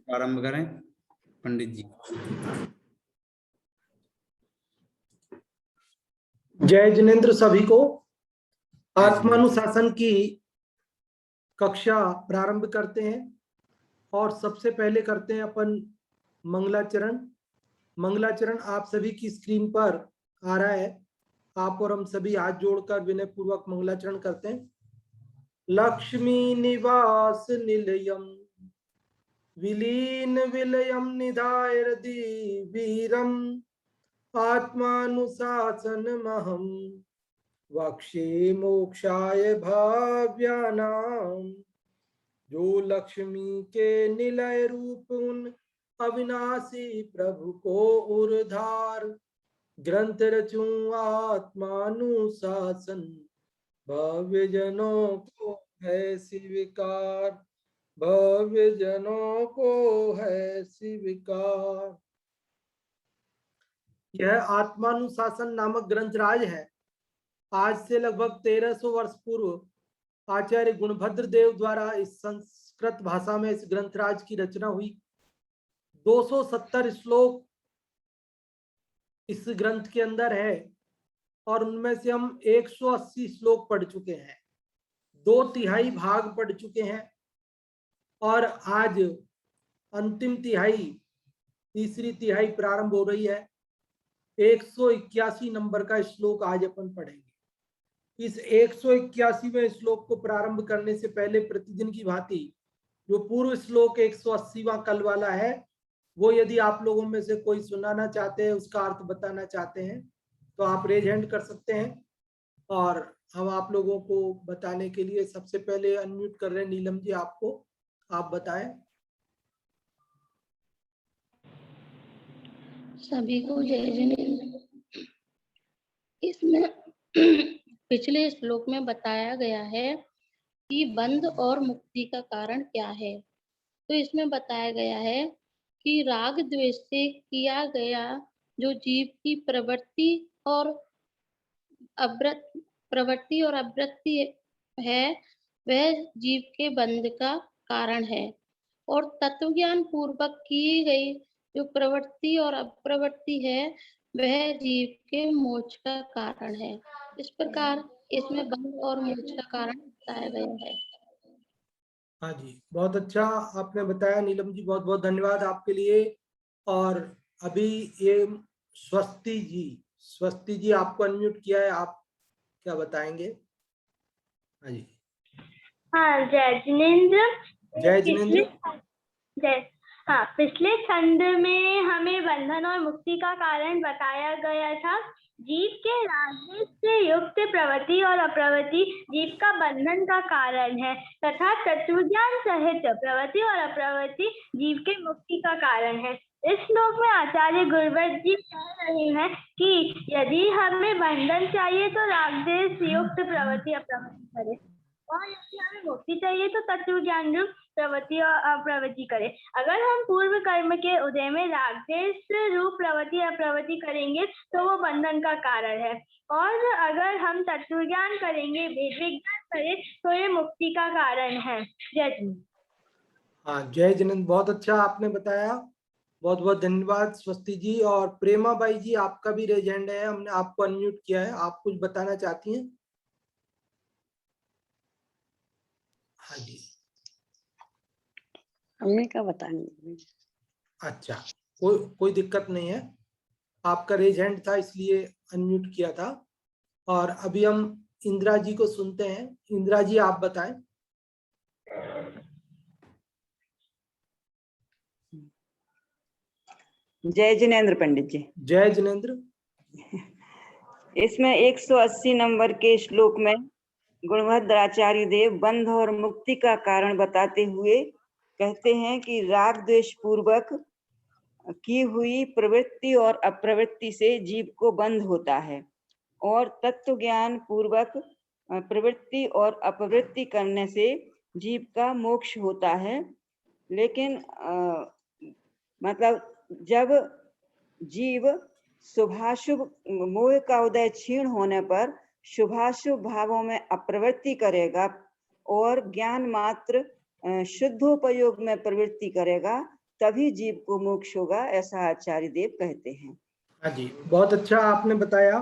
प्रारंभ करें पंडित जी। जय जिनेंद्र सभी को। आत्मानुशासन की कक्षा प्रारंभ करते हैं और सबसे पहले करते हैं अपन मंगलाचरण। मंगलाचरण आप सभी की स्क्रीन पर आ रहा है। आप और हम सभी हाथ जोड़कर विनय पूर्वक मंगलाचरण करते हैं। लक्ष्मी निवास निलयम विलीन विलयम निधाय वीरम आत्मानुशासन महम वक्षे मोक्षाय भाव्यानाम। जो लक्ष्मी के निलय रूप उन अविनाशी प्रभु को उर्धार ग्रंथ रचूं आत्मानुशासन भव्य जनों को है स्वीकार, भव्य जनों को है स्वीकार। यह आत्मानुशासन नामक ग्रंथराज है। आज से लगभग 1300 वर्ष पूर्व आचार्य गुणभद्र देव द्वारा इस संस्कृत भाषा में इस ग्रंथराज की रचना हुई। 270 श्लोक इस ग्रंथ के अंदर है और उनमें से हम 180 श्लोक पढ़ चुके हैं, 2/3 भाग पढ़ चुके हैं और आज अंतिम तिहाई, तीसरी तिहाई प्रारंभ हो रही है। 181 नंबर का श्लोक आज अपन पढ़ेंगे। इस 181वें श्लोक को प्रारंभ करने से पहले प्रतिदिन की भांति जो पूर्व श्लोक 180वां कल वाला है, वो यदि आप लोगों में से कोई सुनाना चाहते हैं, उसका अर्थ बताना चाहते हैं, तो आप रेज हैंड कर सकते हैं और हम आप लोगों को बताने के लिए सबसे पहले अनम्यूट कर रहे हैं नीलम जी आपको। आप बताएं। सभी को जय जिनेंद्र। इसमें पिछले श्लोक में बताया गया है कि बंध और मुक्ति का कारण क्या है। तो इसमें बताया गया है कि राग द्वेष से किया गया जो जीव की प्रवृत्ति और अवृत्ति है, वह जीव के बंध का कारण है। और तत्व ज्ञान पूर्वक की गई जो प्रवृत्ति और अप्रवृत्ति है, वह जीव के मोक्ष का कारण है। इस प्रकार इसमें बंध और मोक्ष का कारण बताया गया है। हाँ जी, बहुत अच्छा आपने बताया नीलम जी, बहुत बहुत धन्यवाद आपके लिए। और अभी ये स्वस्ति जी आपको अनम्यूट किया है, आप क्या बताएंगे? हाँ जी। हाँ, जय जिनेंद्र। जय जिनेंद्र। हाँ, पिछले खंड में हमें बंधन और मुक्ति का कारण बताया गया था। जीव के राग से युक्त प्रवृत्ति और अप्रवृत्ति जीव का बंधन का कारण है तथा तत्वज्ञान सहित प्रवृत्ति और अप्रवृत्ति जीव के मुक्ति का कारण है। इस श्लोक में आचार्य गुरुवत जी कह रहे हैं कि यदि हमें बंधन चाहिए तो राग से युक्त प्रवृत्ति अप्रवृत्ति करें, और यदि हमें मुक्ति चाहिए तो तत्व ज्ञान रूप प्रवृत्ति और अप्रवृत्ति करें। अगर हम पूर्व कर्म के उदय में रागदेश रूप प्रवृत्ति अप्रवृत्ति करेंगे तो वो बंधन का कारण है, और अगर हम तत्व ज्ञान करेंगे, वेद विज्ञान करें, तो ये मुक्ति का कारण है। जय जिनेंद्र। हाँ, जय जिनेंद्र, बहुत अच्छा आपने बताया, बहुत बहुत धन्यवाद स्वस्ति जी। और प्रेमा बाई जी आपका भी रेज हैंड है, हमने आपको अनम्यूट किया है, आप कुछ बताना चाहती हैं? हाँ जी। हमने क्या बताएंगे? अच्छा, कोई दिक्कत नहीं है, आपका रेज हैंड था इसलिए अनम्यूट किया था। और अभी हम इंदिरा जी को सुनते हैं। इंदिरा जी आप बताएं। जय जिनेंद्र पंडित जी। जय जिनेंद्र। इसमें 180 नंबर के श्लोक में गुणभद्राचार्य देव बंध और मुक्ति का कारण बताते हुए कहते हैं कि राग द्वेष पूर्वक की हुई प्रवृत्ति और अप्रवृत्ति से जीव को बंध होता है, और तत्व ज्ञान पूर्वक प्रवृत्ति और अपवृत्ति करने से जीव का मोक्ष होता है। लेकिन मतलब जब जीव शुभाशुभ मोह का उदय क्षीण होने पर शुभाशुभ भावों में अप्रवृत्ति करेगा और ज्ञान मात्र शुद्धोपयोग में प्रवृत्ति करेगा, तभी जीव को मोक्ष होगा, ऐसा आचार्य देव कहते हैं। हाँ जी, बहुत अच्छा आपने बताया,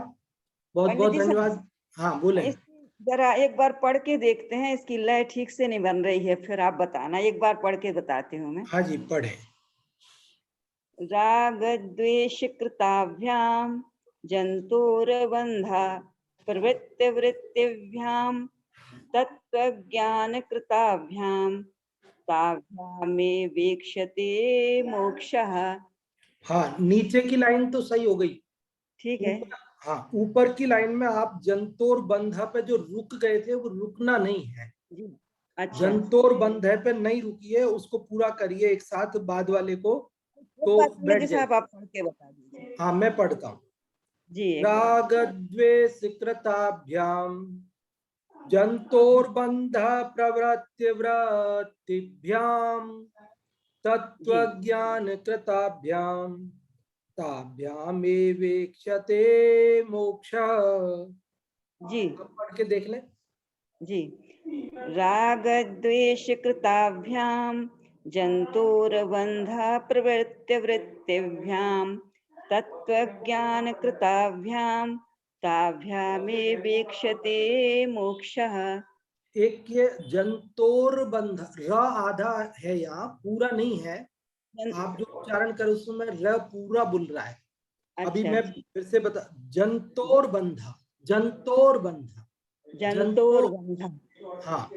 बहुत पंडित बहुत जी, धन्यवाद। हाँ बोले। जरा एक बार पढ़ के देखते हैं, इसकी लय ठीक से नहीं बन रही है, फिर आप बताना। एक बार पढ़ के बताती हूँ मैं। हाँ जी, पढ़े। राग द्वेष कृताभ्याम जंतुर्बंधा प्रवृत्ति वृत्तिभ्याम तत्व ज्ञान कृताभ्याम ताभ्यामे वीक्षते मोक्षः। हाँ, नीचे की लाइन तो सही हो गई। ठीक है। हाँ, ऊपर की लाइन में आप जंतोर बंधा पे जो रुक गए थे वो रुकना नहीं है। जी, अच्छा। जंतोर बंधे पे नहीं रुकिए, उसको पूरा करिए एक साथ बाद वाले को, एक तो बार पंडित बैठ जी जाए। साहब आप पढ़ के बता दीजिए। हाँ, मैं पढ़ता हूँ। जी, एक बार। राग द्वेष कृताभ्याम जंतोर्बंध प्रवृत्ति वृत्तिभ्याम तत्व ज्ञान कृताभ्याम ताभ्यामेवेक्षते मोक्ष। जी अब पढ़ के देख लें। जी। राग द्वेष कृताभ्याम जंतुर्बंध प्रवृत्ति वृत्तिभ्याम तत्व ज्ञान कृताभ्याम ताभ्यामेवेक्षते मोक्षः। एक ये जंतोर बंध, र आधा है, यहाँ पूरा नहीं है। आप जो उच्चारण कर उसमें र पूरा बोल रहा है। अभी अच्छा, मैं फिर से बता, जंतोर बंधा, जंतोर बंधा, जंतुर्बंध। हाँ,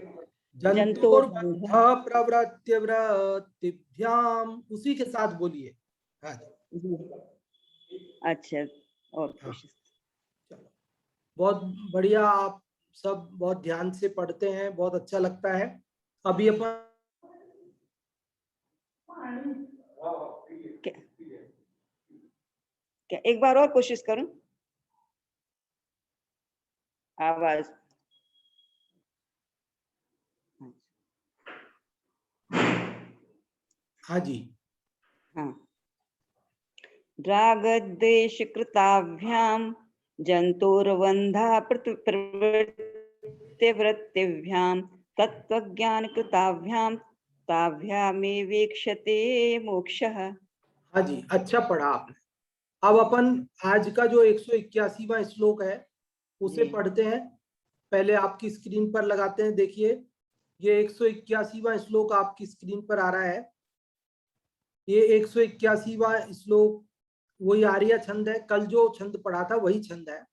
जंतोर जंतुर्बंध। बंधा प्रवृत्ति वृत्तिभ्याम, उसी के साथ बोलिए। हाँ जी, अच्छा। और हाँ, कुछ? चलो, बहुत बढ़िया। आप सब बहुत ध्यान से पढ़ते हैं, बहुत अच्छा लगता है। अभी अपन क्या, क्या एक बार और कोशिश करूं? आवाज। हाँ जी, हाँ। राग द्वेष कृताभ्याम जंतुर्बंधा प्रवृत्ति वृत्तिभ्याम तत्व ज्ञान कृताभ्याम ताभ्यामेवेक्षते मोक्षः। हाँ जी, अच्छा पढ़ा आपने। अब अपन आज का जो 181वां श्लोक है उसे जी। पढ़ते हैं। पहले आपकी स्क्रीन पर लगाते हैं, देखिए ये 181वां श्लोक आपकी स्क्रीन पर आ रहा है। ये 181वां श्लोक वही आर्य छंद है, कल जो छंद पढ़ा था वही छंद है।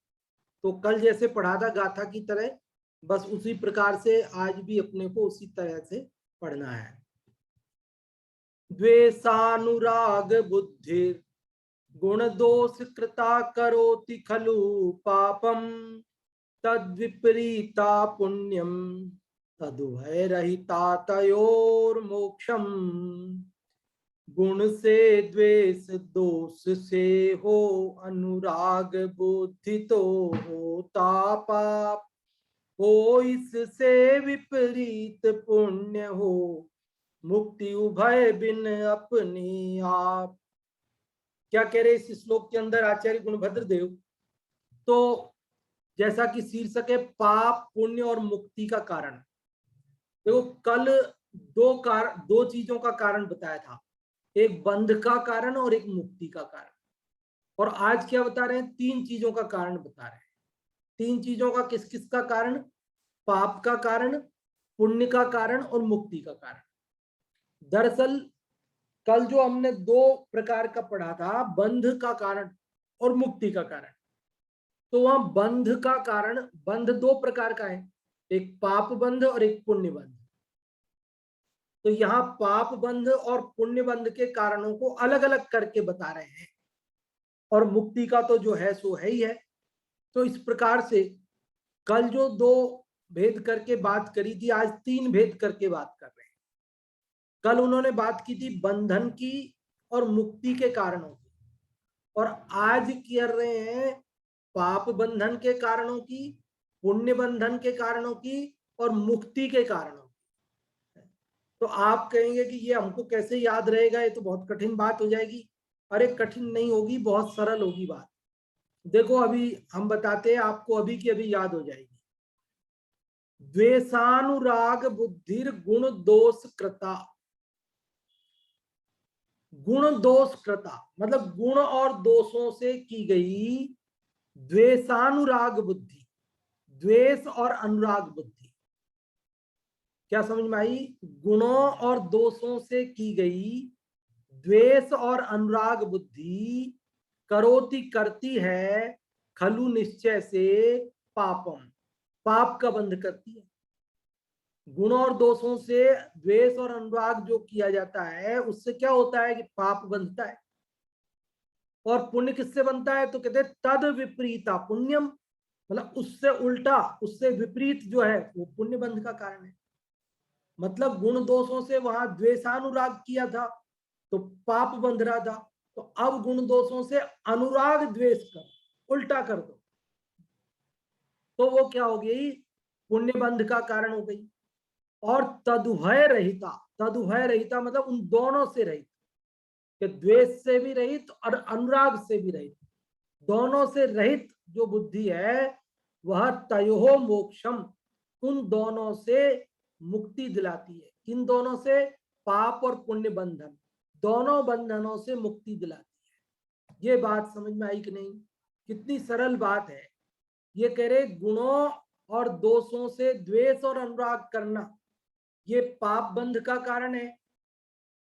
तो कल जैसे पढ़ा था गाथा की तरह, बस उसी प्रकार से आज भी अपने को उसी तरह से पढ़ना है। द्वेषानुराग बुद्धि गुण दोष कृता करोति खलु पापम तद्विपरीता पुण्यम तदुभय रहिता तयोर्मोक्षम। गुण से द्वेष दोष से हो अनुराग बुद्धि तो होता पाप, हो इससे विपरीत पुण्य हो मुक्ति उभय बिन अपने आप। क्या कह रहे इस श्लोक के अंदर आचार्य गुणभद्र देव? तो जैसा कि शीर्षक है पाप पुण्य और मुक्ति का कारण। देखो कल दो चीजों का कारण बताया था, एक बंध का कारण और एक मुक्ति का कारण। और आज क्या बता रहे हैं? 3 चीजों का कारण बता रहे हैं। 3 चीजों का किस किस का कारण? पाप का कारण, पुण्य का कारण और मुक्ति का कारण। दरअसल कल जो हमने 2 प्रकार का पढ़ा था, बंध का कारण और मुक्ति का कारण, तो वहां बंध का कारण, बंध 2 प्रकार का है, एक पाप बंध और एक पुण्य बंध। तो यहाँ पाप बंध और पुण्य बंध के कारणों को अलग अलग करके बता रहे हैं, और मुक्ति का तो जो है सो है ही है। तो इस प्रकार से कल जो 2 भेद करके बात करी थी, आज 3 भेद करके बात कर रहे हैं। कल उन्होंने बात की थी बंधन की और मुक्ति के कारणों की, और आज कर रहे हैं पाप बंधन के कारणों की, पुण्य बंधन के कारणों की और मुक्ति के कारणों की। तो आप कहेंगे कि ये हमको कैसे याद रहेगा, ये तो बहुत कठिन बात हो जाएगी। अरे कठिन नहीं होगी, बहुत सरल होगी बात। देखो अभी हम बताते हैं आपको, अभी की अभी याद हो जाएगी। द्वेषानुराग बुद्धिर गुण दोष कृता। गुण दोष कृता मतलब गुण और दोषों से की गई द्वेषानुराग बुद्धि, द्वेष और अनुराग बुद्धि। क्या समझ में आई? गुणों और दोषों से की गई द्वेष और अनुराग बुद्धि करोति करती है खलु निश्चय से पापम, पाप का बंध करती है। गुण और दोषों से द्वेष और अनुराग जो किया जाता है उससे क्या होता है कि पाप बनता है। और पुण्य किससे बनता है? तो कहते हैं तद विपरीता पुण्यम, मतलब उससे उल्टा, उससे विपरीत जो है वो पुण्य बंध का कारण है। मतलब गुण दोषों से वहां द्वेषानुराग किया था तो पाप बंध रहा था, तो अब गुण दोषों से अनुराग द्वेष कर, उल्टा कर दो तो वो क्या हो गई? पुण्य बंध का कारण हो गई। और तदुभय रहिता, तदुभय रहिता मतलब उन दोनों से रहित, कि द्वेष से भी रहित और अनुराग से भी रहित, दोनों से रहित जो बुद्धि है वह तयोः मोक्षम, उन दोनों से मुक्ति दिलाती है। किन दोनों से? पाप और पुण्य बंधन, दोनों बंधनों से मुक्ति दिलाती है। ये बात समझ में आई कि नहीं? कितनी सरल बात है। ये कह रहे गुणों और दोषों से द्वेष और अनुराग करना ये पाप बंध का कारण है।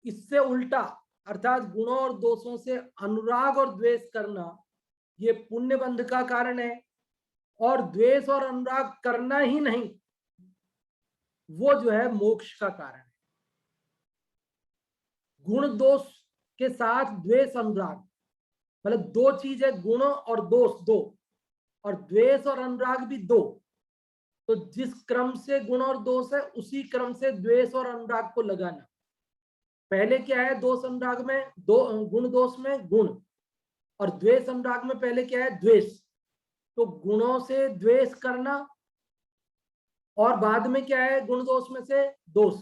इससे उल्टा अर्थात गुणों और दोषों से अनुराग और द्वेष करना ये पुण्य बंध का कारण है। और द्वेष और अनुराग करना ही नहीं, वो जो है मोक्ष का कारण है। गुण दोष के साथ द्वेष अनुराग, मतलब दो चीज है, गुण और दोष दो, और द्वेष और अनुराग भी दो। तो जिस क्रम से गुण और दोष है उसी क्रम से द्वेष और अनुराग को लगाना। पहले क्या है दोष अनुराग में? दो गुण दोष में गुण, और द्वेष अनुराग में पहले क्या है? द्वेष। तो गुणों से द्वेष करना और बाद में क्या है? गुण दोष में से दोष,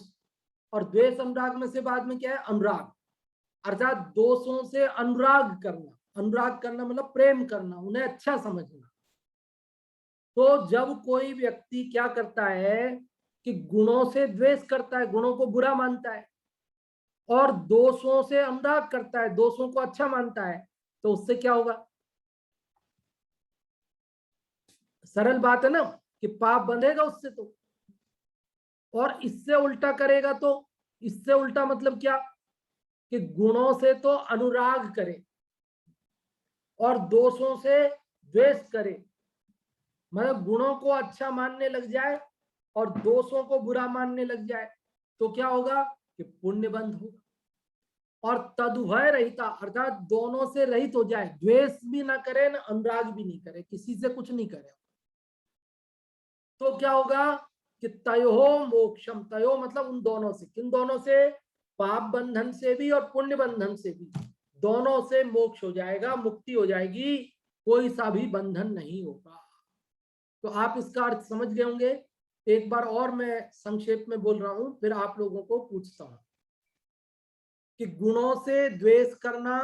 और द्वेष अनुराग में से बाद में क्या है? अनुराग। अर्थात दोषों से अनुराग करना, अनुराग करना मतलब प्रेम करना, उन्हें अच्छा समझना। तो जब कोई व्यक्ति क्या करता है कि गुणों से द्वेष करता है, गुणों को बुरा मानता है, और दोषों से अनुराग करता है, दोषों को अच्छा मानता है, तो उससे क्या होगा? सरल बात है ना कि पाप बंधेगा उससे। तो और इससे उल्टा करेगा तो इससे उल्टा मतलब क्या कि गुणों से तो अनुराग करे और दोषों से द्वेष करे, मतलब गुणों को अच्छा मानने लग जाए और दोषों को बुरा मानने लग जाए, तो क्या होगा कि पुण्य बंध होगा। और तदुभय रहिता अर्थात दोनों से रहित हो जाए, द्वेष भी ना करे ना अनुराग भी नहीं करे, किसी से कुछ नहीं करे, तो क्या होगा कि तयोः मोक्षम, तयो मतलब उन दोनों से। किन दोनों से? पाप बंधन से भी और पुण्य बंधन से भी, दोनों से मोक्ष हो जाएगा, मुक्ति हो जाएगी, कोई सा भी बंधन नहीं होगा। तो आप इसका अर्थ समझ गए होंगे। एक बार और मैं संक्षेप में बोल रहा हूं, फिर आप लोगों को पूछता हूं कि गुणों से द्वेष करना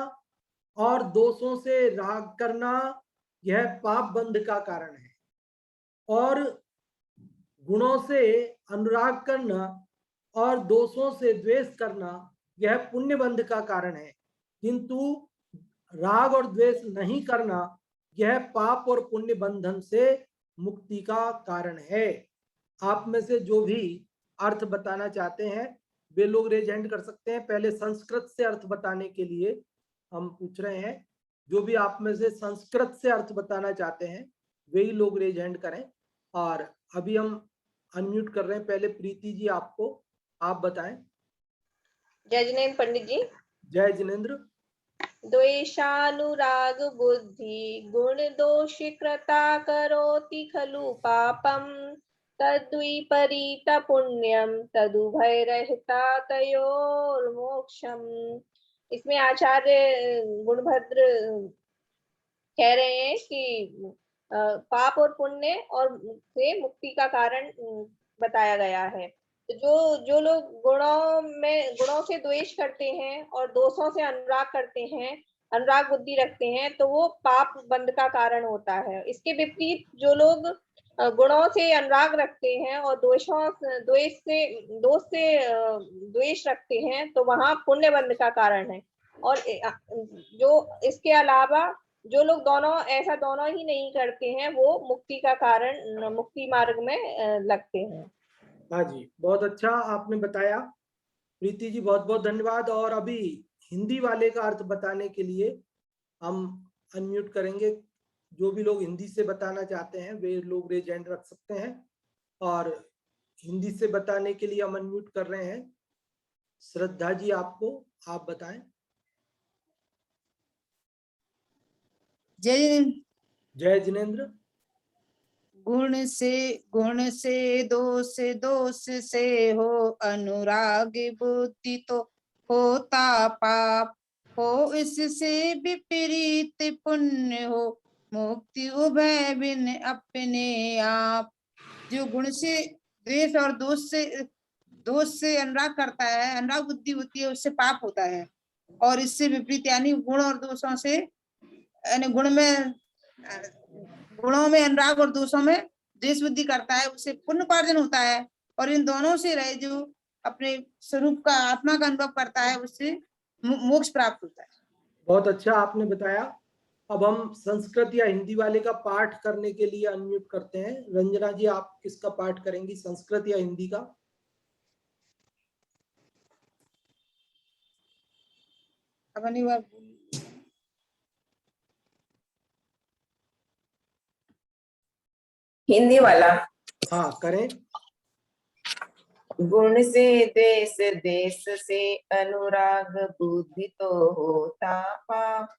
और दोषों से राग करना यह पाप बंध का कारण है, और गुणों से अनुराग करना और दोषों से द्वेष करना यह पुण्य बंध का कारण है। किंतु राग और द्वेष नहीं करना यह पाप और पुण्य बंधन से मुक्ति का कारण है। आप में से जो भी अर्थ बताना चाहते हैं वे लोग रेज हैंड कर सकते हैं। पहले संस्कृत से अर्थ बताने के लिए हम पूछ रहे हैं, जो भी आप में से संस्कृत से अर्थ बताना चाहते हैं वही लोग रेज हैंड करें। और अभी हम अनम्यूट कर रहे हैं, पहले प्रीति जी आपको, आप बताएं। जय जिनेन्द्र पंडित जी। जय जिनेन्द्र। द्वेषानुराग बुद्धि गुण दोष कृता करोति खलु पापम तद्विपरीत पुण्यम तदुभय रहता तयोर्मोक्षम। इसमें आचार्य गुणभद्र कह रहे हैं कि पाप और पुण्य और से मुक्ति का कारण बताया गया है। तो जो लोग गुणों से द्वेष करते हैं और दोषों से अनुराग करते हैं, अनुराग बुद्धि रखते हैं, तो वो पाप बंध का कारण होता है। इसके विपरीत जो लोग गुणों से अनुराग रखते हैं और द्वेष रखते हैं तो वहां पुण्य बंध का कारण है। और जो इसके अलावा जो लोग दोनों ही नहीं करते हैं वो मुक्ति का कारण, मुक्ति मार्ग में लगते हैं। हाँ जी, बहुत अच्छा आपने बताया प्रीति जी, बहुत बहुत धन्यवाद। और अभी हिंदी वाले का अर्थ बताने के लिए हम अनम्यूट करेंगे। जो भी लोग हिंदी से बताना चाहते हैं वे लोग रेज हैंड रख सकते हैं। और हिंदी से बताने के लिए हम अनम्यूट कर रहे हैं श्रद्धा जी, आपको, आप बताएं। जय जिनेन्द्र। गुण से दोष से हो अनुराग, बुद्धि तो होता पाप हो, इससे विपरीत पुण्य हो, मुक्ति उभय बिन अपने आप। जो गुण से द्वेष और दोष से अनुराग करता है, अनुराग बुद्धि होती है, उससे पाप होता है। और इससे विपरीत यानी गुण और दोषों से, यानी गुणों में अनुराग और दोषों में द्वेष बुद्धि करता है, उससे पुण्य उपार्जन होता है। और इन दोनों से रहे जो अपने स्वरूप का, आत्मा का अनुभव करता है, उससे मोक्ष प्राप्त होता है। बहुत अच्छा आपने बताया। अब हम संस्कृत या हिंदी वाले का पाठ करने के लिए अनम्यूट करते हैं। रंजना जी, आप किसका पाठ करेंगी, संस्कृत या हिंदी का? अपनी बार हिंदी वाला। हाँ, करें। गुण से द्वेष, देश से अनुराग, बुद्धि तो होता पाप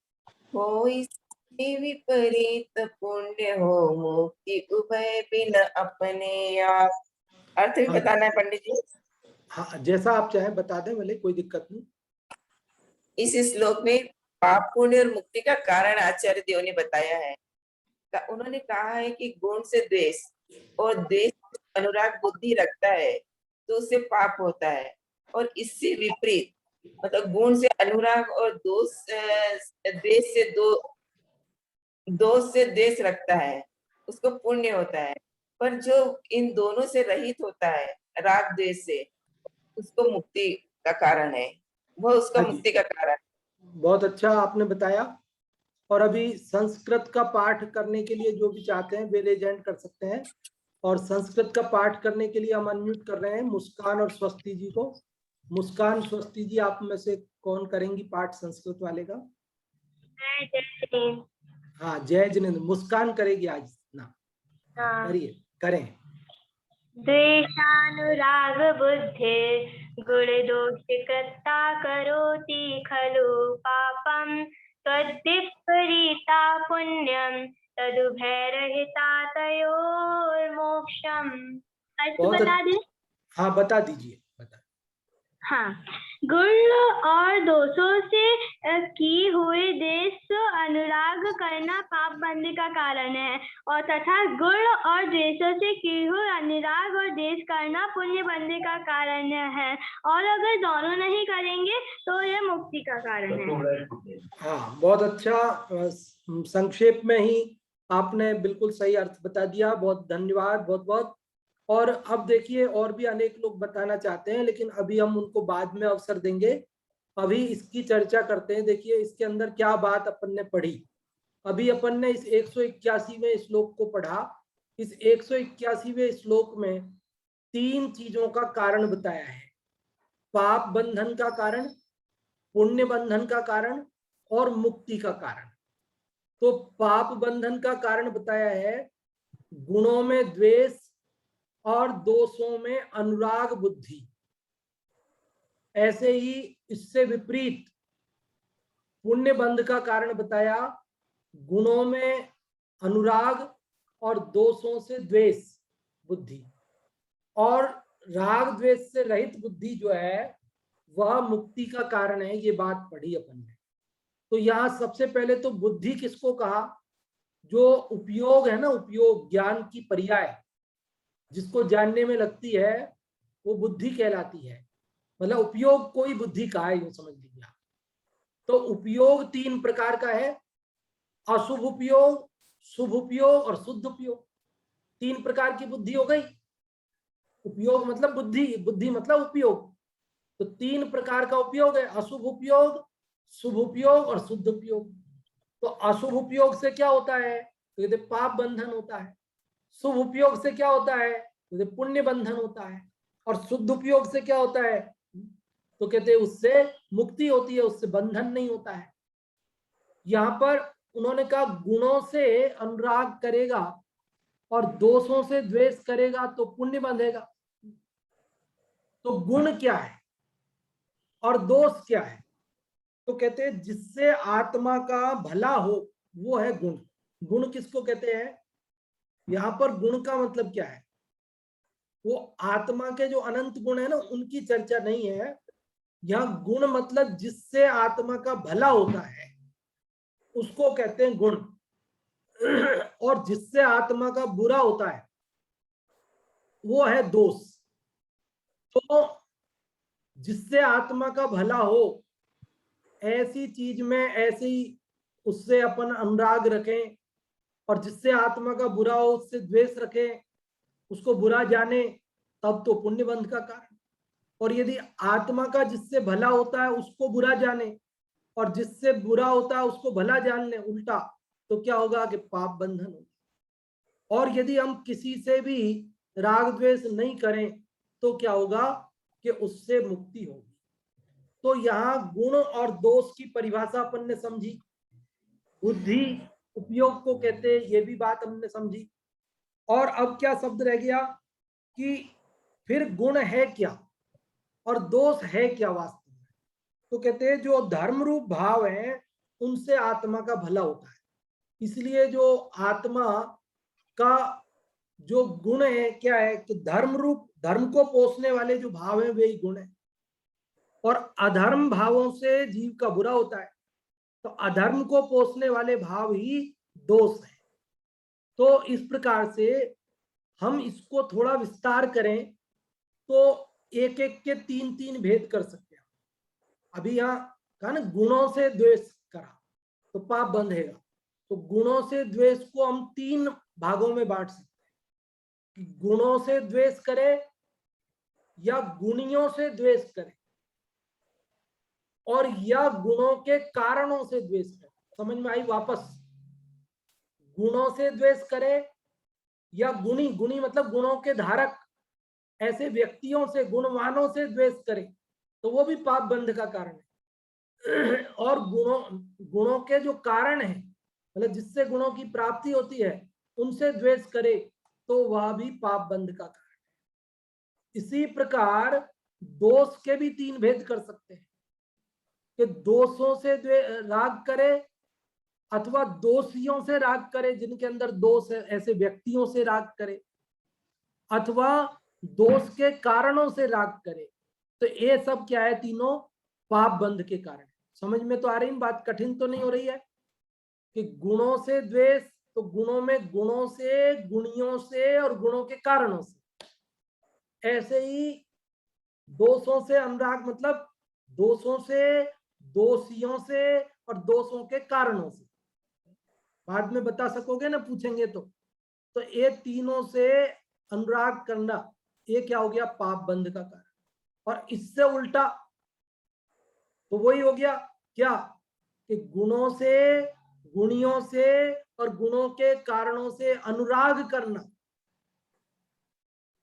हो, इससे विपरीत पुण्य हो, मुक्ति उभय बिन अपने आप। अर्थ भी बताना है पंडित जी? हाँ, जैसा आप चाहें बता दें, भले, कोई दिक्कत नहीं। इस श्लोक में पाप, पुण्य और मुक्ति का कारण आचार्य देव ने बताया है। उन्होंने कहा है कि गुण से द्वेष और द्वेष अनुराग बुद्धि रखता है तो उससे पाप होता है, और इससे विपरीत मतलब गुण से अनुराग और दोष से द्वेष रखता है उसको पुण्य होता है। पर जो इन दोनों से रहित होता है, राग द्वेष से, उसको मुक्ति का कारण है, वह उसका मुक्ति का कारण। बहुत अच्छा आपने बताया। और अभी संस्कृत का पाठ करने के लिए जो भी चाहते हैं वे रेज हैंड कर सकते हैं। और संस्कृत का पाठ करने के लिए हम अनम्यूट कर रहे हैं मुस्कान और स्वस्ति जी को। मुस्कान, स्वस्ति जी, आप में से कौन करेंगी पाठ संस्कृत वाले का? हाँ, जय जिनेन्द्र। मुस्कान करेगी आज ना? करिए, करें। द्वेषानुराग बुद्धि गुण दोष कृता करोति खलु पापम, तद्विपरीता पुण्यम तदुभय रहिता तयोर्मोक्षम। बता दें? हाँ, बता दीजिए। हाँ, गुण और दोषों से की हुई द्वेष अनुराग करना पाप बंध का कारण है, और तथा गुण और द्वेषों से की हुई अनुराग और द्वेष करना पुण्य बंध का कारण है। और अगर दोनों नहीं करेंगे तो यह मुक्ति का कारण है। हाँ, बहुत अच्छा। संक्षेप में ही आपने बिल्कुल सही अर्थ बता दिया। बहुत धन्यवाद, बहुत बहुत। और अब देखिए, और भी अनेक लोग बताना चाहते हैं, लेकिन अभी हम उनको बाद में अवसर देंगे। अभी इसकी चर्चा करते हैं। देखिए इसके अंदर क्या बात अपन ने पढ़ी। अभी अपन ने इस 181वें श्लोक को पढ़ा। इस 181वें श्लोक में 3 चीजों का कारण बताया है। पाप बंधन का कारण, पुण्य बंधन का कारण और मुक्ति का कारण। तो पाप बंधन का कारण बताया है गुणों में द्वेष और दोषों में अनुराग बुद्धि। ऐसे ही इससे विपरीत पुण्य बंध का कारण बताया गुणों में अनुराग और दोषों से द्वेष बुद्धि। और राग द्वेष से रहित बुद्धि जो है वह मुक्ति का कारण है। ये बात पढ़ी अपन ने। तो यहाँ सबसे पहले तो बुद्धि किसको कहा? जो उपयोग है ना, उपयोग, ज्ञान की पर्याय जिसको जानने में लगती है वो बुद्धि कहलाती है। मतलब उपयोग कोई बुद्धि का है, यूं समझ लीजिए आप। तो उपयोग 3 प्रकार का है: अशुभ उपयोग, शुभ उपयोग और शुद्ध उपयोग। तीन प्रकार की बुद्धि हो गई। उपयोग मतलब बुद्धि, बुद्धि मतलब उपयोग। तो तीन प्रकार का उपयोग है, अशुभ उपयोग, शुभ उपयोग और शुद्ध उपयोग। तो अशुभ उपयोग से क्या होता है, तो कहते पाप बंधन होता है। शुभ उपयोग से क्या होता है, तो पुण्य बंधन होता है। और शुद्ध उपयोग से क्या होता है, तो कहते उससे मुक्ति होती है, उससे बंधन नहीं होता है। यहां पर उन्होंने कहा गुणों से अनुराग करेगा और दोषों से द्वेष करेगा तो पुण्य बंधेगा। तो गुण क्या है और दोष क्या है, तो कहते हैं जिससे आत्मा का भला हो वो है गुण। गुण किसको कहते हैं, यहां पर गुण का मतलब क्या है, वो आत्मा के जो अनंत गुण है ना उनकी चर्चा नहीं है। यह गुण मतलब जिससे आत्मा का भला होता है उसको कहते हैं गुण, और जिससे आत्मा का बुरा होता है वो है दोष। तो जिससे आत्मा का भला हो ऐसी चीज में ऐसे ही उससे अपन अनुराग रखें, और जिससे आत्मा का बुरा हो उससे द्वेष रखें, उसको बुरा जाने, तब तो पुण्य बंध का कारण। और यदि आत्मा का जिससे भला होता है उसको बुरा जाने और जिससे बुरा होता है उसको भला जान ले उल्टा, तो क्या होगा कि पाप बंधन होगा। और यदि हम किसी से भी राग द्वेष नहीं करें तो क्या होगा कि उससे मुक्ति होगी। तो यहाँ गुण और दोष की परिभाषा अपन ने समझी, बुद्धि उपयोग को कहते हैं ये भी बात हमने समझी। और अब क्या शब्द रह गया कि फिर गुण है क्या और दोष है क्या वास्तव में, तो कहते हैं जो धर्म रूप भाव है उनसे आत्मा का भला होता है। इसलिए जो आत्मा का जो गुण है क्या है कि धर्म रूप, धर्म को पोषने वाले जो भाव है वे ही गुण है। और अधर्म भावों से जीव का बुरा होता है, तो अधर्म को पोषने वाले भाव ही दोष है। तो इस प्रकार से हम इसको थोड़ा विस्तार करें तो एक एक के तीन तीन भेद कर सकते हैं। अभी यहाँ कहा ना गुणों से द्वेष करा तो पाप बंधेगा, तो गुणों से द्वेष को हम तीन भागों में बांट सकते हैं कि गुणों से द्वेष करे या गुणियों से द्वेष करे और या गुणों के कारणों से द्वेष करे। समझ में आई वापस, गुणों से द्वेष करे या गुणी, गुणी मतलब गुणों के धारक ऐसे व्यक्तियों से, गुणवानों से द्वेष करे तो वो भी पाप बंध का कारण है। और गुणों के जो कारण है मतलब जिससे गुणों की प्राप्ति होती है उनसे द्वेष करे तो वह भी पाप बंध का कारण है। इसी प्रकार दोष के भी तीन भेद कर सकते हैं कि दोषों से राग करे अथवा दोषियों से राग करे, जिनके अंदर दोष है ऐसे व्यक्तियों से राग करे, अथवा दोष के कारणों से राग करे। तो ये सब क्या है, तीनों पाप बंध के कारण। समझ में तो आ रही बात, कठिन तो नहीं हो रही है कि गुणों से द्वेष, तो गुणों में गुणों से, गुणियों से और गुणों के कारणों से। ऐसे ही दोषों से अनुराग मतलब दोषों से, दोषियों से और दोषों के कारणों से। बाद में बता सकोगे ना, पूछेंगे तो ये तीनों से अनुराग करना ये क्या हो गया, पाप बंध का कारण। और इससे उल्टा तो वही हो गया क्या कि गुणों से, गुणियों से और गुणों के कारणों से अनुराग करना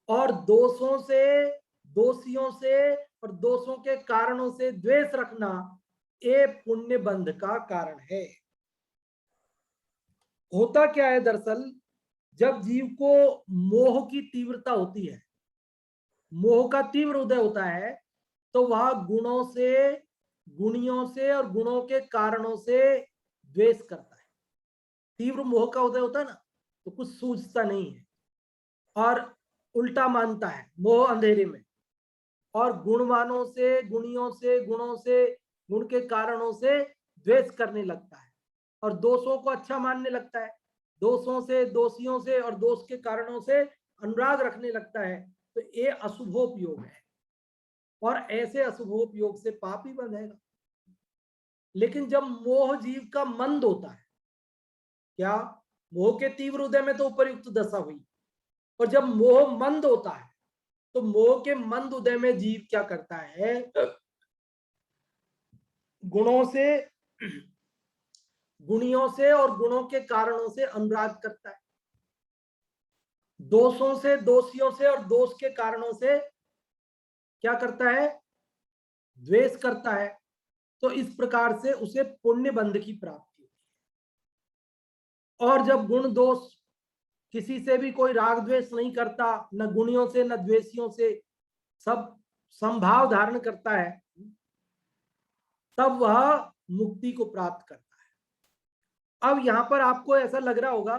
और दोषों से, दोषियों से और दोषों के कारणों से द्वेष रखना, ये पुण्य बंध का कारण है। होता क्या है दरअसल, जब जीव को मोह की तीव्रता होती है, मोह का तीव्र उदय होता है, तो वह गुणों से, गुणियों से और गुणों के कारणों से द्वेष करता है। तीव्र मोह का उदय होता है ना, तो कुछ सूझता नहीं है और उल्टा मानता है मोह अंधेरे में, और गुणवानों से, गुणियों से, गुणों से, गुण के कारणों से द्वेष करने लगता है और दोषों को अच्छा मानने लगता है। दोषों से, दोषियों से और दोष के कारणों से अनुराग रखने लगता है। तो ये अशुभोपयोग है और ऐसे अशुभोपयोग से पाप ही बंधेगा। लेकिन जब मोह जीव का मंद होता है, क्या मोह के तीव्र उदय में तो उपरयुक्त दशा हुई, और जब मोह मंद होता है तो मोह के मंद उदय में जीव क्या करता है, गुणों से, गुणियों से और गुणों के कारणों से अनुराग करता है, दोषों से, दोषियों से और दोष के कारणों से क्या करता है, द्वेष करता है। तो इस प्रकार से उसे पुण्य बंध की प्राप्ति होती है। और जब गुण दोष, किसी से भी कोई राग द्वेष नहीं करता, न गुणियों से न द्वेषियों से, सब समभाव धारण करता है, तब वह मुक्ति को प्राप्त करता है। अब यहां पर आपको ऐसा लग रहा होगा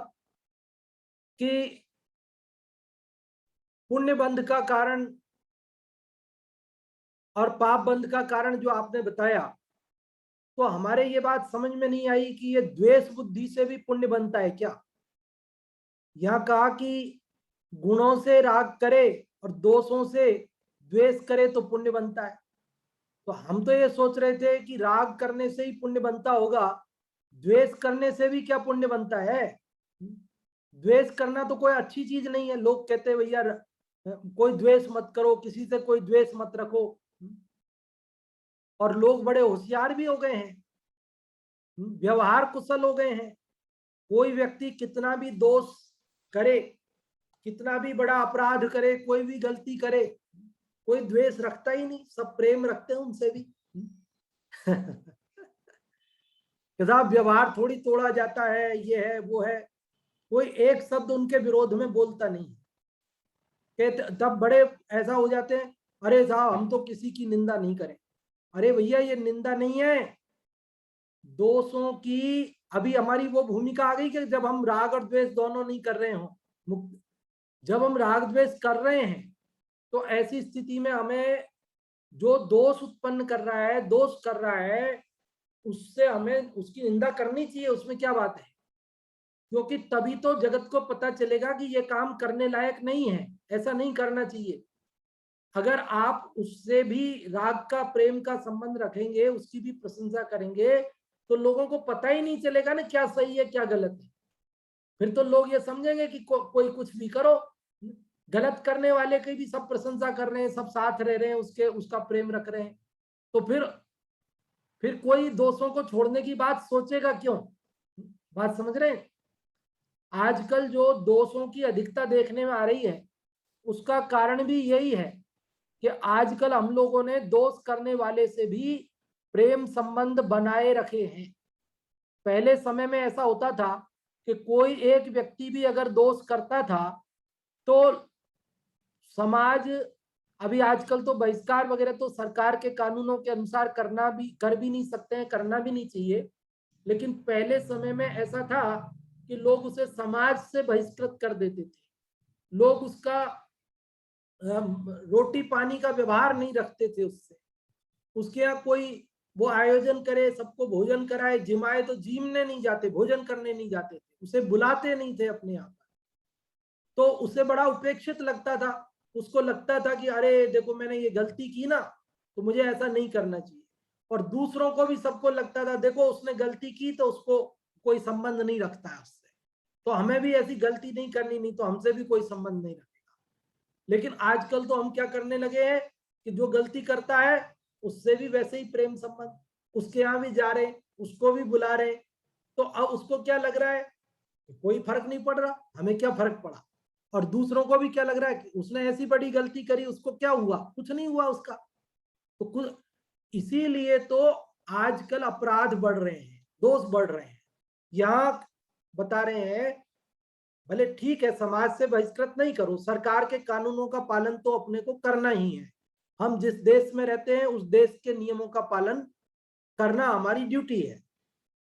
कि पुण्य बंध का कारण और पाप बंध का कारण जो आपने बताया, तो हमारे ये बात समझ में नहीं आई कि ये द्वेष बुद्धि से भी पुण्य बनता है क्या। यहां कहा कि गुणों से राग करे और दोषों से द्वेष करे तो पुण्य बनता है। तो हम तो ये सोच रहे थे कि राग करने से ही पुण्य बनता होगा, द्वेष करने से भी क्या पुण्य बनता है। द्वेष करना तो कोई अच्छी चीज नहीं है। लोग कहते हैं भैया कोई द्वेष मत करो, किसी से कोई द्वेष मत रखो, और लोग बड़े होशियार भी हो गए हैं, व्यवहार कुशल हो गए हैं। कोई व्यक्ति कितना भी दोष करे, कितना भी बड़ा अपराध करे, कोई भी गलती करे, कोई द्वेष रखता ही नहीं, सब प्रेम रखते हैं उनसे भी। साहब व्यवहार थोड़ी तोड़ा जाता है, ये है वो है, कोई एक शब्द उनके विरोध में बोलता नहीं। तब बड़े ऐसा हो जाते हैं, अरे साहब हम तो किसी की निंदा नहीं करें। अरे भैया ये निंदा नहीं है, दोषों की अभी हमारी वो भूमिका आ गई कि जब हम राग और द्वेष दोनों नहीं कर रहे हो, जब हम राग द्वेष कर रहे हैं तो ऐसी स्थिति में हमें जो दोष उत्पन्न कर रहा है, दोष कर रहा है, उससे हमें उसकी निंदा करनी चाहिए। उसमें क्या बात है, क्योंकि तभी तो जगत को पता चलेगा कि ये काम करने लायक नहीं है, ऐसा नहीं करना चाहिए। अगर आप उससे भी राग का, प्रेम का संबंध रखेंगे, उसकी भी प्रशंसा करेंगे, तो लोगों को पता ही नहीं चलेगा ना क्या सही है क्या गलत है। फिर तो लोग ये समझेंगे कि कोई कुछ भी करो, गलत करने वाले की भी सब प्रशंसा कर रहे हैं, सब साथ रह रहे हैं, उसका प्रेम रख रहे हैं, तो फिर कोई दोषों को छोड़ने की बात सोचेगा क्यों। बात समझ रहे हैं। आजकल जो दोषों की अधिकता देखने में आ रही है, उसका कारण भी यही है कि आजकल हम लोगों ने दोष करने वाले से भी प्रेम संबंध बनाए रखे हैं। पहले समय में ऐसा होता था कि कोई एक व्यक्ति भी अगर दोष करता था तो समाज, अभी आजकल तो बहिष्कार वगैरह तो सरकार के कानूनों के अनुसार कर भी नहीं सकते हैं, करना भी नहीं चाहिए, लेकिन पहले समय में ऐसा था कि लोग उसे समाज से बहिष्कृत कर देते थे। लोग उसका रोटी पानी का व्यवहार नहीं रखते थे उससे। उसके यहाँ कोई वो आयोजन करे, सबको भोजन कराए, जिमाए, तो जिमने नहीं जाते, भोजन करने नहीं जाते थे, उसे बुलाते नहीं थे अपने यहाँ पर। तो उसे बड़ा उपेक्षित लगता था, उसको लगता था कि अरे देखो मैंने ये गलती की ना, तो मुझे ऐसा नहीं करना चाहिए। और दूसरों को भी सबको लगता था देखो उसने गलती की तो उसको कोई संबंध नहीं रखता है उससे, तो हमें भी ऐसी गलती नहीं करनी, नहीं तो हमसे भी कोई संबंध नहीं रखेगा। लेकिन आजकल तो हम क्या करने लगे हैं कि जो गलती करता है उससे भी वैसे ही प्रेम संबंध, उसके यहाँ भी जा रहे, उसको भी बुला रहे। तो अब उसको क्या लग रहा है, कोई फर्क नहीं पड़ रहा, हमें क्या फर्क पड़ा। और दूसरों को भी क्या लग रहा है कि उसने ऐसी बड़ी गलती करी, उसको क्या हुआ, कुछ नहीं हुआ उसका। तो कुछ इसीलिए तो आजकल अपराध बढ़ रहे हैं, दोष बढ़ रहे हैं। यहाँ बता रहे हैं भले ठीक है समाज से बहिष्कृत नहीं करो, सरकार के कानूनों का पालन तो अपने को करना ही है। हम जिस देश में रहते हैं उस देश के नियमों का पालन करना हमारी ड्यूटी है,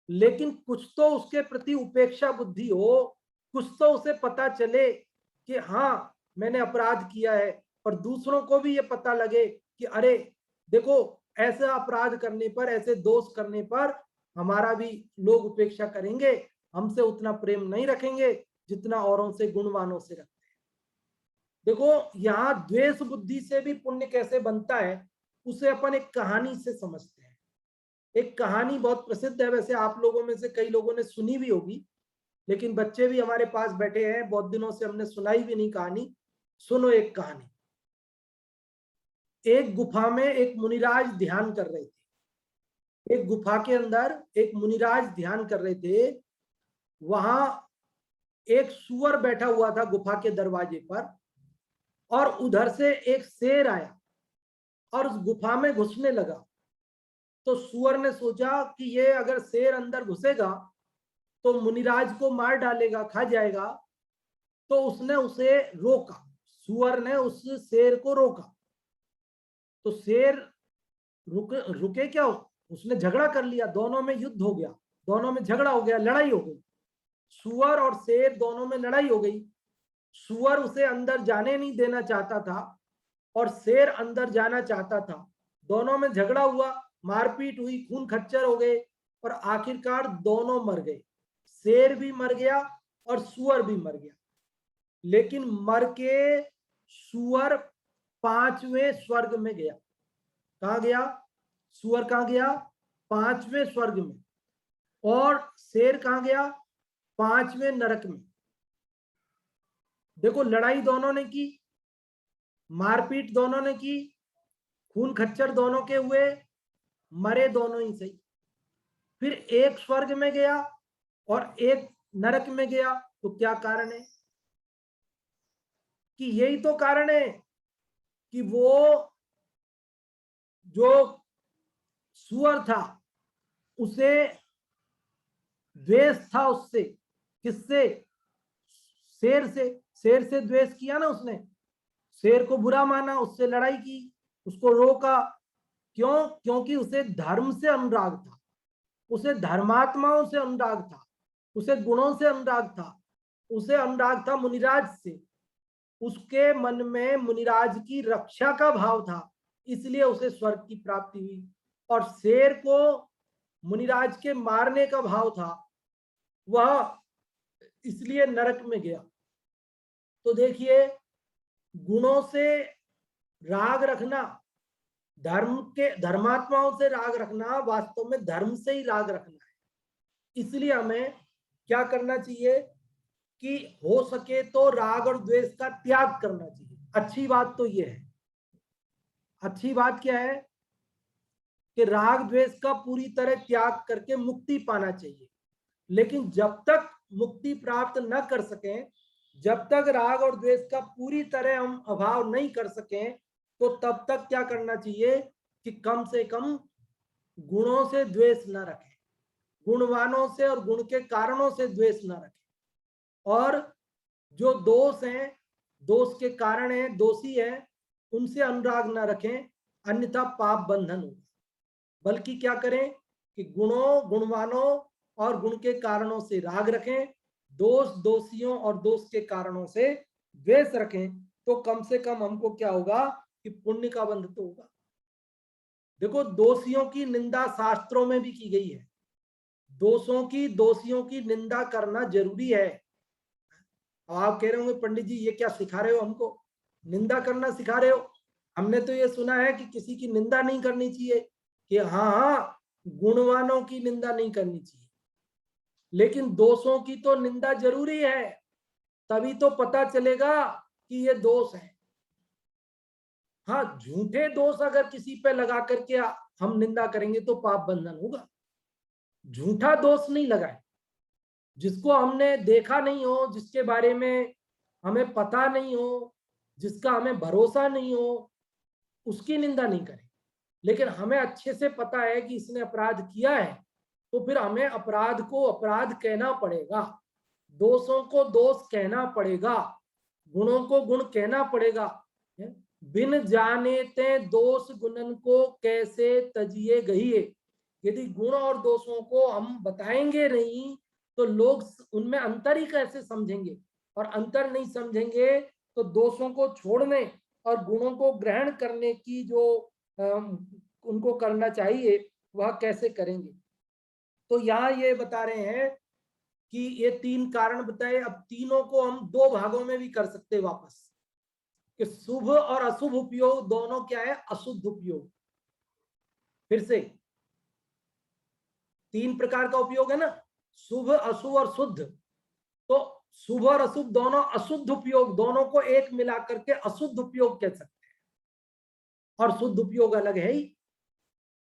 लेकिन कुछ तो उसके प्रति उपेक्षा बुद्धि हो, कुछ तो उसे पता चले कि हाँ मैंने अपराध किया है, और दूसरों को भी ये पता लगे कि अरे देखो ऐसा अपराध करने पर, ऐसे दोष करने पर हमारा भी लोग उपेक्षा करेंगे, हमसे उतना प्रेम नहीं रखेंगे जितना औरों से, गुणवानों से रखते हैं। देखो यहाँ द्वेष बुद्धि से भी पुण्य कैसे बनता है, उसे अपन एक कहानी से समझते हैं। एक कहानी बहुत प्रसिद्ध है, वैसे आप लोगों में से कई लोगों ने सुनी भी होगी। लेकिन बच्चे भी हमारे पास बैठे हैं, बहुत दिनों से हमने सुनाई भी नहीं कहानी। सुनो एक कहानी। एक गुफा में एक मुनिराज ध्यान कर रहे थे। एक गुफा के अंदर एक मुनिराज ध्यान कर रहे थे। वहां एक सूअर बैठा हुआ था गुफा के दरवाजे पर, और उधर से एक शेर आया और उस गुफा में घुसने लगा। तो सूअर ने सोचा कि ये अगर शेर अंदर घुसेगा तो मुनिराज को मार डालेगा, खा जाएगा। तो उसने उसे रोका, सूअर ने उस शेर को रोका। तो शेर रुके क्या, उसने झगड़ा कर लिया, दोनों में युद्ध हो गया, दोनों में झगड़ा हो गया, लड़ाई हो गई। सूअर और शेर दोनों में लड़ाई हो गई। सूअर उसे अंदर जाने नहीं देना चाहता था और शेर अंदर जाना चाहता था। दोनों में झगड़ा हुआ, मारपीट हुई, खून खच्चर हो गए और आखिरकार दोनों मर गए। शेर भी मर गया और सूअर भी मर गया। लेकिन मर के सूअर 5वें स्वर्ग में गया। कहाँ गया? सूअर कहाँ गया? 5वें स्वर्ग में। और शेर कहाँ गया? 5वें नरक में। देखो, लड़ाई दोनों ने की, मारपीट दोनों ने की, खून खच्चर दोनों के हुए, मरे दोनों ही सही। फिर एक स्वर्ग में गया और एक नरक में गया। तो क्या कारण है? कि यही तो कारण है कि वो जो सूअर था उसे द्वेष था उससे। किससे? शेर से। शेर से द्वेष किया ना उसने, शेर को बुरा माना, उससे लड़ाई की, उसको रोका। क्यों? क्योंकि उसे धर्म से अनुराग था, उसे धर्मात्माओं से अनुराग था, उसे गुणों से अनुराग था, उसे अनुराग था मुनिराज से। उसके मन में मुनिराज की रक्षा का भाव था, इसलिए उसे स्वर्ग की प्राप्ति हुई। और शेर को मुनिराज के मारने का भाव था, वह इसलिए नरक में गया। तो देखिए, गुणों से राग रखना, धर्मात्माओं से राग रखना वास्तव में धर्म से ही राग रखना है। इसलिए हमें क्या करना चाहिए कि हो सके तो राग और द्वेष का त्याग करना चाहिए। अच्छी बात तो यह है, अच्छी बात क्या है कि राग द्वेष का पूरी तरह त्याग करके मुक्ति पाना चाहिए। लेकिन जब तक मुक्ति प्राप्त न कर सकें, जब तक राग और द्वेष का पूरी तरह हम अभाव नहीं कर सकें, तो तब तक क्या करना चाहिए कि कम से कम गुणों से द्वेष न रखें, गुणवानों से और गुण के कारणों से द्वेष न रखें। और जो दोष हैं, दोष के कारण हैं, दोषी हैं, उनसे अनुराग न रखें, अन्यथा पाप बंधन होगा। बल्कि क्या करें कि गुणों, गुणवानों और गुण के कारणों से राग रखें, दोष, दोषियों और दोष के कारणों से द्वेष रखें। तो कम से कम हमको क्या होगा कि पुण्य का बंध तो होगा। देखो, दोषियों की निंदा शास्त्रों में भी की गई है। दोषियों की निंदा करना जरूरी है। आप कह रहे होंगे पंडित जी ये क्या सिखा रहे हो, हमको निंदा करना सिखा रहे हो? हमने तो ये सुना है कि किसी की निंदा नहीं करनी चाहिए, कि हाँ, गुणवानों की निंदा नहीं करनी चाहिए, लेकिन दोषों की तो निंदा जरूरी है, तभी तो पता चलेगा कि ये दोष है। हाँ, झूठे दोष अगर किसी पे लगा करके हम निंदा करेंगे तो पाप बंधन होगा। झूठा दोष नहीं लगाए, जिसको हमने देखा नहीं हो, जिसके बारे में हमें पता नहीं हो, जिसका हमें भरोसा नहीं हो, उसकी निंदा नहीं करें। लेकिन हमें अच्छे से पता है कि इसने अपराध किया है, तो फिर हमें अपराध को अपराध कहना पड़ेगा, दोषों को दोष कहना पड़ेगा, गुणों को गुण कहना पड़ेगा। बिन जाने ते दोष गुणन को कैसे तजिए गहिए। यदि गुण और दोषों को हम बताएंगे नहीं तो लोग उनमें अंतर ही कैसे समझेंगे, और अंतर नहीं समझेंगे तो दोषों को छोड़ने और गुणों को ग्रहण करने की जो उनको करना चाहिए वह कैसे करेंगे। तो यहाँ ये बता रहे हैं कि ये 3 कारण बताए। अब तीनों को हम 2 भागों में भी कर सकते हैं वापस, कि शुभ और अशुभ उपयोग दोनों क्या है? अशुद्ध उपयोग। फिर से 3 प्रकार का उपयोग है ना, शुभ, अशुभ और शुद्ध। तो शुभ और अशुभ दोनों अशुद्ध उपयोग, दोनों को एक मिला करके अशुद्ध उपयोग कह सकते हैं, और शुद्ध उपयोग अलग है ही।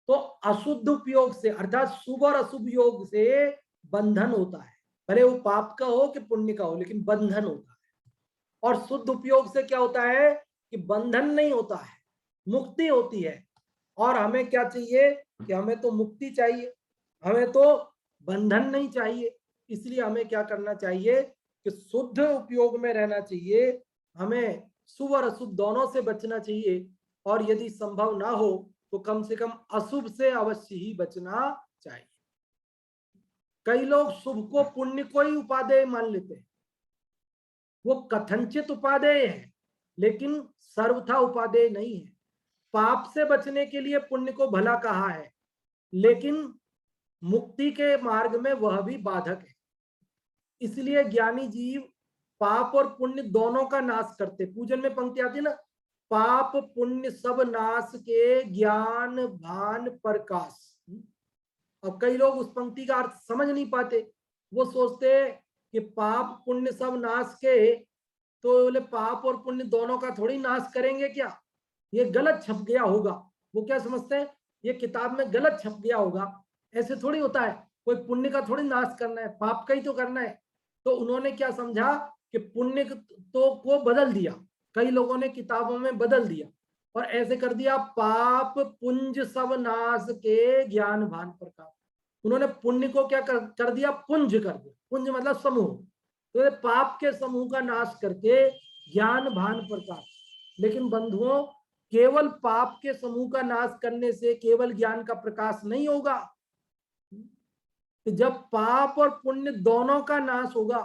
तो अशुद्ध उपयोग से अर्थात शुभ और अशुभ योग से बंधन होता है, भले वो पाप का हो कि पुण्य का हो, लेकिन बंधन होता है। और शुद्ध उपयोग से क्या होता है कि बंधन नहीं होता है, मुक्ति होती है। और हमें क्या चाहिए कि हमें तो मुक्ति चाहिए, हमें तो बंधन नहीं चाहिए। इसलिए हमें क्या करना चाहिए कि शुद्ध उपयोग में रहना चाहिए, हमें शुभ और अशुभ दोनों से बचना चाहिए, और यदि संभव ना हो तो कम से कम अशुभ से अवश्य ही बचना चाहिए। कई लोग शुभ को पुण्य को ही उपादेय मान लेते हैं, वो कथनचित उपादेय है लेकिन सर्वथा उपादेय नहीं है। पाप से बचने के लिए पुण्य को भला कहा है, लेकिन मुक्ति के मार्ग में वह भी बाधक है। इसलिए ज्ञानी जीव पाप और पुण्य दोनों का नाश करते। पूजन में पंक्ति आती है ना, पाप पुण्य सब नाश के ज्ञान भान प्रकाश। अब कई लोग उस पंक्ति का अर्थ समझ नहीं पाते, वो सोचते कि पाप पुण्य सब नाश के, तो बोले पाप और पुण्य दोनों का थोड़ी नाश करेंगे क्या, ये गलत छप गया होगा। वो क्या समझते हैं, ये किताब में गलत छप गया होगा, ऐसे थोड़ी होता है, कोई पुण्य का थोड़ी नाश करना है, पाप का ही तो करना है। तो उन्होंने क्या समझा कि पुण्य तो को बदल दिया, कई लोगों ने किताबों में बदल दिया और ऐसे कर दिया पाप पुंज सब नाश के ज्ञान भान प्रकाश। उन्होंने पुण्य को क्या कर दिया, पुंज कर दिया। पुंज मतलब समूह, तो पाप के समूह का नाश करके ज्ञान भान प्रकाश। लेकिन बंधुओं, केवल पाप के समूह का नाश करने से केवल ज्ञान का प्रकाश नहीं होगा। जब पाप और पुण्य दोनों का नाश होगा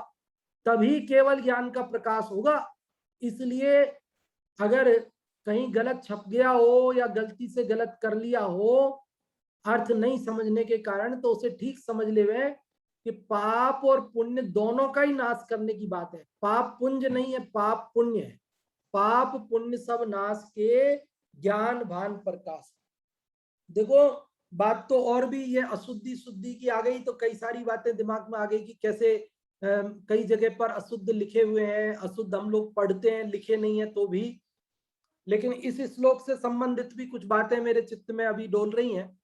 तभी केवल ज्ञान का प्रकाश होगा। इसलिए अगर कहीं गलत छप गया हो या गलती से गलत कर लिया हो अर्थ नहीं समझने के कारण, तो उसे ठीक समझ लेवे कि पाप और पुण्य दोनों का ही नाश करने की बात है। पाप पुंज नहीं है, पाप पुण्य है। पाप पुण्य सब नाश के ज्ञान भान प्रकाश। देखो बात तो और भी, ये अशुद्धि शुद्धि की आ गई तो कई सारी बातें दिमाग में आ गई कि कैसे कई जगह पर अशुद्ध लिखे हुए हैं, अशुद्ध हम लोग पढ़ते हैं, लिखे नहीं है तो भी। लेकिन इस श्लोक से संबंधित भी कुछ बातें मेरे चित्त में अभी डोल रही हैं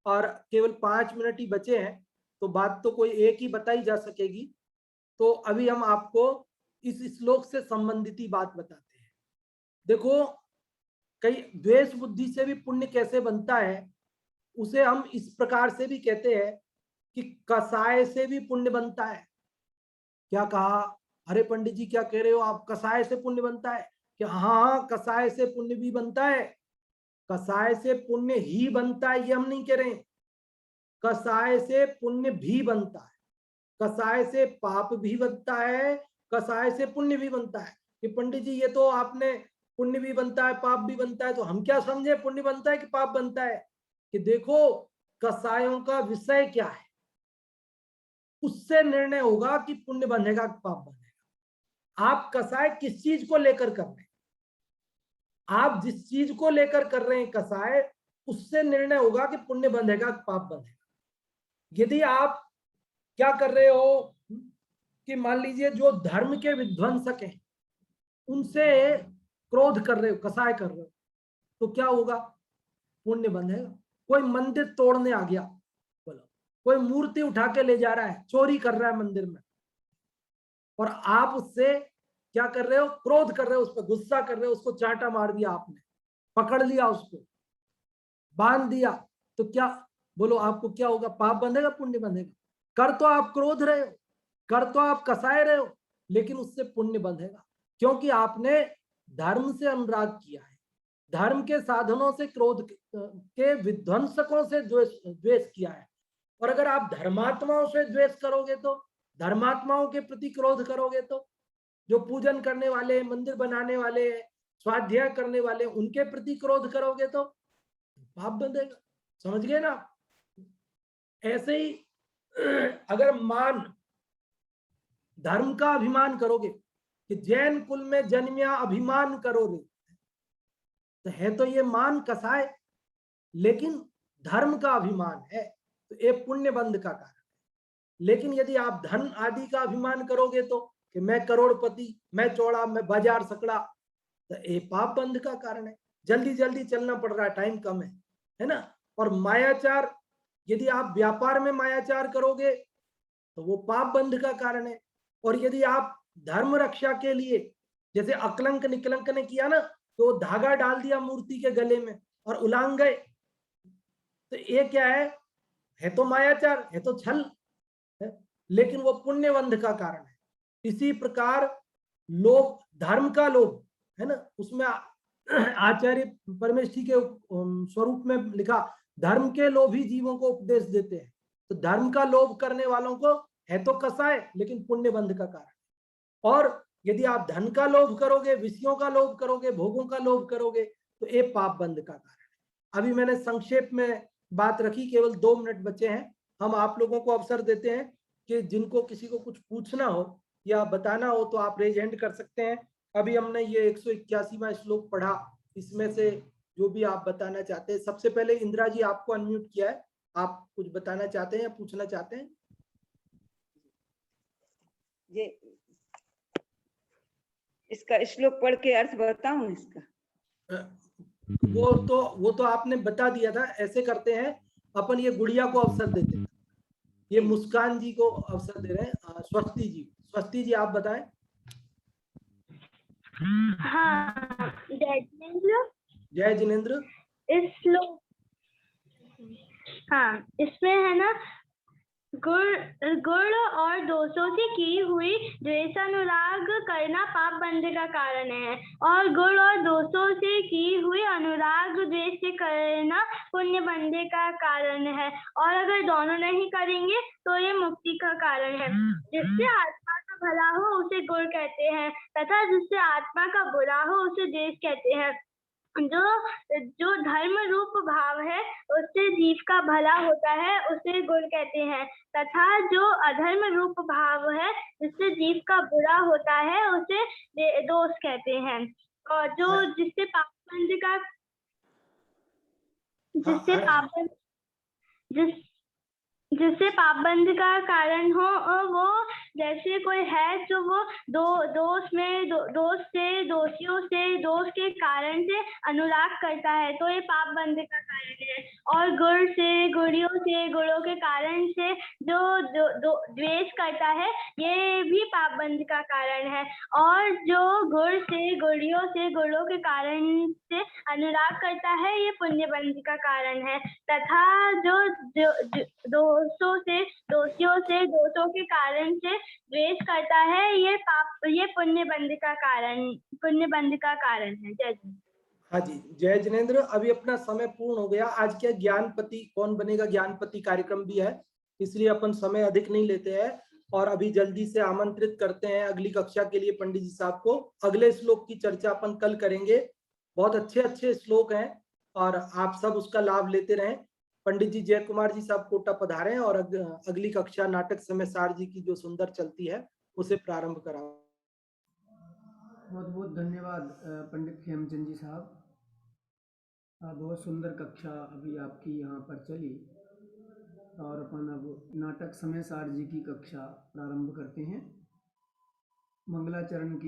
और केवल 5 मिनट ही बचे हैं, तो बात तो कोई एक ही बताई जा सकेगी। तो अभी हम आपको इस श्लोक से संबंधित ही बात बताते हैं। देखो, कई द्वेष बुद्धि से भी पुण्य कैसे बनता है, उसे हम इस प्रकार से भी कहते हैं कि कसाय से भी पुण्य बनता है। क्या कहा, अरे पंडित जी क्या कह रहे हो आप, कसाय से पुण्य बनता है? कि हाँ, कसाय से पुण्य भी बनता है। कसाय से पुण्य ही बनता है ये हम नहीं कह रहे हैं, कसाय से पुण्य भी बनता है, कसाय से पाप भी बनता है, कसाय से पुण्य भी बनता है। कि पंडित जी ये तो आपने पुण्य भी बनता है पाप भी बनता है, तो हम क्या समझे पुण्य बनता है कि पाप बनता है? कि देखो कसायों का विषय क्या है, उससे निर्णय होगा कि पुण्य बंधेगा कि पाप बंधेगा। आप कसाय किस चीज को लेकर कर रहे हैं, आप जिस चीज को लेकर कर रहे हैं कसाय, उससे निर्णय होगा कि पुण्य बंधेगा कि पाप बंधेगा। यदि आप क्या कर रहे हो कि मान लीजिए जो धर्म के विध्वंसक हैं उनसे क्रोध कर रहे हो, कसाय कर रहे हो, तो क्या होगा, पुण्य बंधेगा। कोई मंदिर तोड़ने आ गया, बोलो कोई मूर्ति उठा के ले जा रहा है, चोरी कर रहा है मंदिर में, और आप उससे क्या कर रहे हो, क्रोध कर रहे हो, उस पर गुस्सा कर रहे हो, उसको चांटा मार दिया आपने, पकड़ लिया उसको, बांध दिया, तो क्या बोलो आपको क्या होगा, पाप बंधेगा पुण्य बंधेगा? कर तो आप क्रोध रहे हो, कर तो आप कसाय रहे हो, लेकिन उससे पुण्य बंधेगा, क्योंकि आपने धर्म से अनुराग किया है, धर्म के साधनों से, क्रोध के विध्वंसकों से द्वेष किया है। और अगर आप धर्मात्माओं से द्वेष करोगे, तो धर्मात्माओं के प्रति क्रोध करोगे, तो जो पूजन करने वाले, मंदिर बनाने वाले, स्वाध्याय करने वाले, उनके प्रति क्रोध करोगे तो पाप बंधेगा। समझ गए ना? ऐसे ही अगर मान धर्म का अभिमान करोगे कि जैन कुल में जन्मिया अभिमान करो रे, तो है तो ये मान कसाय, लेकिन धर्म का अभिमान है, तो ये पुण्य बंध का कारण है। लेकिन यदि आप धन आदि का अभिमान करोगे तो कि मैं करोड़पति, मैं चौड़ा, मैं बाजार सकड़ा, तो ये पाप बंध का कारण है। जल्दी जल्दी चलना पड़ रहा है, टाइम कम है ना। और मायाचार, यदि आप व्यापार में मायाचार करोगे तो वो पाप बंध का कारण है। और यदि आप धर्म रक्षा के लिए, जैसे अकलंक निकलंक ने किया ना, तो धागा डाल दिया मूर्ति के गले में और उलांग गए, तो ये क्या है तो मायाचार, है तो छल है, लेकिन वो पुण्यबंध का कारण है। इसी प्रकार लोभ, धर्म का लोभ है ना, उसमें आचार्य परमेष्ठी के स्वरूप में लिखा, धर्म के लोभी जीवों को उपदेश देते हैं। तो धर्म का लोभ करने वालों को है तो कसाय, लेकिन पुण्यबंध का कारण। और यदि आप धन का लोभ करोगे, विषयों का लोभ करोगे, भोगों का लोभ करोगे, तो ये पाप बंध का कारण है। अभी मैंने संक्षेप में बात रखी, केवल 2 मिनट बचे हैं। हम आप लोगों को अवसर देते हैं कि जिनको किसी को कुछ पूछना हो या बताना हो तो आप रेज हैंड कर सकते हैं। अभी हमने ये 181वां श्लोक पढ़ा, इसमें से जो भी आप बताना चाहते हैं। सबसे पहले इंदिरा जी, आपको अनम्यूट किया है, आप कुछ बताना चाहते हैं या पूछना चाहते हैं? ये इसका श्लोक पढ़ के अर्थ बताऊं इसका? वो तो आपने बता दिया था। ऐसे करते हैं अपन, ये गुड़िया को अवसर देते हैं, ये मुस्कान जी को अवसर दे रहे हैं। स्वस्ति जी, स्वस्ति जी आप बताएं। हाँ, जय जिनेंद्र। जय जिनेंद्र। इस श्लोक, हाँ, इसमें है ना, गुण और दोषों से की हुई द्वेषानुराग करना पाप बंध का कारण है, और गुण और दोषों से की हुई अनुराग द्वेष से करना पुण्य बंध का कारण है। और अगर दोनों नहीं करेंगे तो ये मुक्ति का कारण है। जिससे आत्मा का भला हो उसे गुण कहते हैं, तथा जिससे आत्मा का बुरा हो उसे द्वेष कहते हैं। जो धर्म रूप भाव है उससे जीव का भला होता है, उसे गुण कहते हैं, तथा जो अधर्म रूप भाव है जिससे जीव का बुरा होता है उसे दोष कहते हैं। और जो जिससे पापबंध का जिससे पापबंध का कारण हो, वो जैसे कोई है जो वो दोष से, दोषियों से, दोष के कारण से अनुराग करता है, तो ये पापबंध का कारण है। और गुण से, गुड़ियों से, गुणों के कारण से जो द्वेष करता है, ये भी पापबंध का कारण है। और जो गुण से, गुड़ियों से, गुणों के कारण से अनुराग करता है, ये पुण्यबंध का कारण है। तथा जो दोषों से, दोषियों से, दोषों के कारण से द्वेष करता है, ये पुण्यबंध का कारण है। जय जी। हाँ जी, जय जिनेंद्र। अभी अपना समय पूर्ण हो गया। आज क्या ज्ञानपति कौन बनेगा ज्ञानपति कार्यक्रम भी है, इसलिए अपन समय अधिक नहीं लेते हैं और अभी जल्दी से आमंत्रित करते हैं अगली कक्षा के लिए पंडित जी साहब को। अगले श्लोक की चर्चा अपन कल करेंगे। बहुत अच्छे अच्छे श्लोक हैं और आप सब उसका लाभ लेते रहें। पंडित जी जय कुमार जी साहब कोटा पधारें और अगली कक्षा नाटक समय सार जी की जो सुंदर चलती है उसे प्रारंभ कराओ। बहुत बहुत धन्यवाद पंडित खेमचंद जी साहब। बहुत सुंदर कक्षा अभी आपकी यहाँ पर चली और अपन अब नाटक समय सार जी की कक्षा प्रारंभ करते हैं। मंगलाचरण की